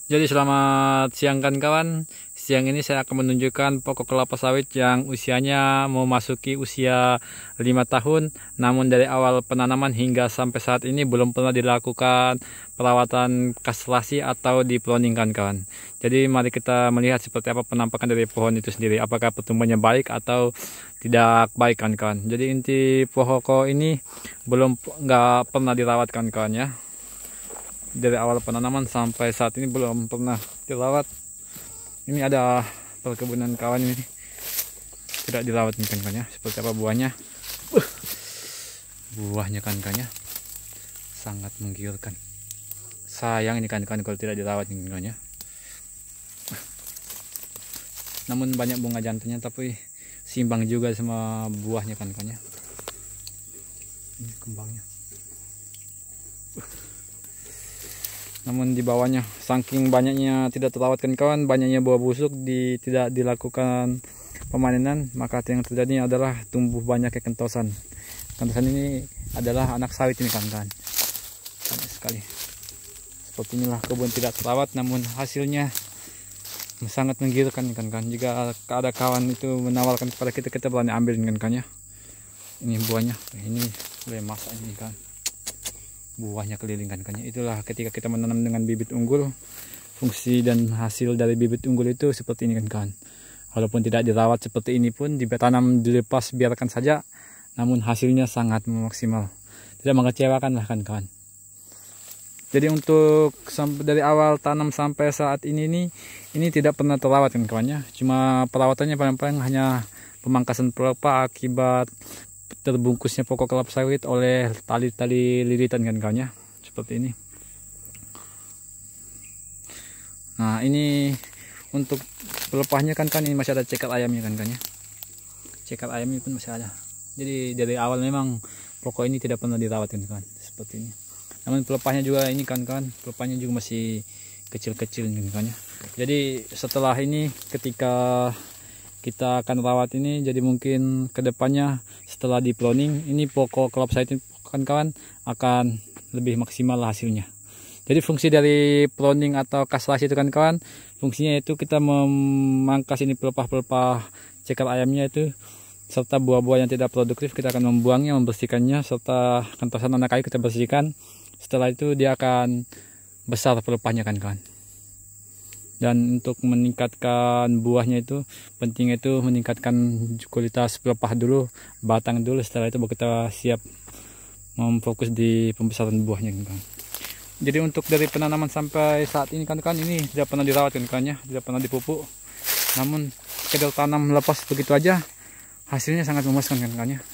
Jadi selamat siang kawan. Siang ini saya akan menunjukkan pokok kelapa sawit yang usianya memasuki usia 5 tahun. Namun dari awal penanaman hingga sampai saat ini belum pernah dilakukan perawatan kastrasi atau diploning kawan. Jadi mari kita melihat seperti apa penampakan dari pohon itu sendiri. Apakah pertumbuhannya baik atau tidak baik kawan. Jadi inti pokok ini nggak pernah dirawat kawan ya. Dari awal penanaman sampai saat ini belum pernah dirawat. Ini ada perkebunan kawan ini tidak dirawat nih kan ya. Seperti apa buahnya? Buahnya kan ya sangat menggiurkan. Sayang ini kan kalau tidak dirawat nih kan ya. Namun banyak bunga jantannya tapi seimbang juga sama buahnya kan ya. Ini kembangnya. Namun di bawahnya saking banyaknya tidak terawat kawan, banyaknya buah busuk tidak dilakukan pemanenan, maka yang terjadi adalah tumbuh banyak kentosan. Kentosan ini adalah anak sawit ini kawan. Banyak sekali. Seperti inilah kebun tidak terawat namun hasilnya sangat menggiurkan kan. Jika ada kawan itu menawarkan kepada kita, kita berani ambil kan ya. Ini buahnya, ini boleh masak ini kan. Buahnya keliling kan. Itulah ketika kita menanam dengan bibit unggul, fungsi dan hasil dari bibit unggul itu seperti ini kan. Walaupun tidak dirawat seperti ini pun ditanam dilepas biarkan saja, namun hasilnya sangat maksimal, tidak mengecewakan lah kan kawan. Jadi untuk dari awal tanam sampai saat ini ini tidak pernah terawat kan kawannya. Cuma perawatannya paling-paling hanya pemangkasan pelepah akibat terbungkusnya pokok kelapa sawit oleh tali-tali lilitan kan kawannya, seperti ini. Nah ini untuk pelepahnya kan ini masih ada cekat ayamnya kan ya. Cekat ayamnya pun masih ada. Jadi dari awal memang pokok ini tidak pernah dirawat kan seperti ini. Namun pelepahnya juga ini kan pelepahnya juga masih kecil-kecil kan ya. Jadi setelah ini ketika kita akan rawat ini, jadi mungkin kedepannya setelah diploning ini pokok kelapa sawit kawan akan lebih maksimal hasilnya. Jadi fungsi dari ploning atau kastrasi itu kawan, fungsinya itu kita memangkas ini pelepah-pelepah cekat ayamnya itu serta buah-buah yang tidak produktif, kita akan membuangnya, membersihkannya, serta kentosan anak kayu kita bersihkan. Setelah itu dia akan besar pelepahnya kan kawan. Dan untuk meningkatkan buahnya itu penting itu meningkatkan kualitas pelepah dulu, batang dulu, setelah itu baru kita siap memfokus di pembesaran buahnya kan. Jadi untuk dari penanaman sampai saat ini kan ini tidak pernah dirawat kan ya, tidak pernah dipupuk, namun sekedar tanam lepas begitu aja hasilnya sangat memuaskan kan ya.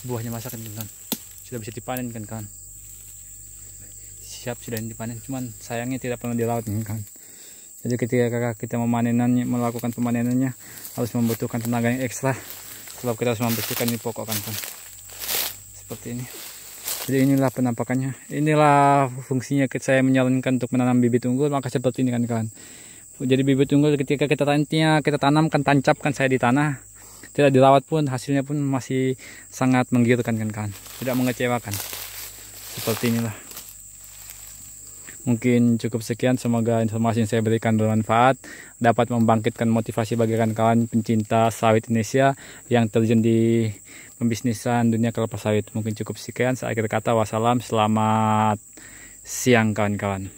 Buahnya masak kan, sudah bisa dipanen kan, siap sudah dipanen, cuman sayangnya tidak pernah dirawat kan. Jadi ketika kita melakukan pemanenannya harus membutuhkan tenaga yang ekstra, sebab kita harus membersihkan ini pokok kan. Seperti ini. Jadi inilah penampakannya. Inilah fungsinya saya menyarankan untuk menanam bibit unggul, maka seperti ini kan. Jadi bibit unggul ketika kita tanamkan, tancapkan saya di tanah, tidak dirawat pun hasilnya pun masih sangat menggiurkan kan. Tidak mengecewakan. Seperti inilah. Mungkin cukup sekian, semoga informasi yang saya berikan bermanfaat, dapat membangkitkan motivasi bagi kawan-kawan pencinta sawit Indonesia yang terjun di pembisnisan dunia kelapa sawit. Mungkin cukup sekian, saya akhir kata wassalam, selamat siang kawan-kawan.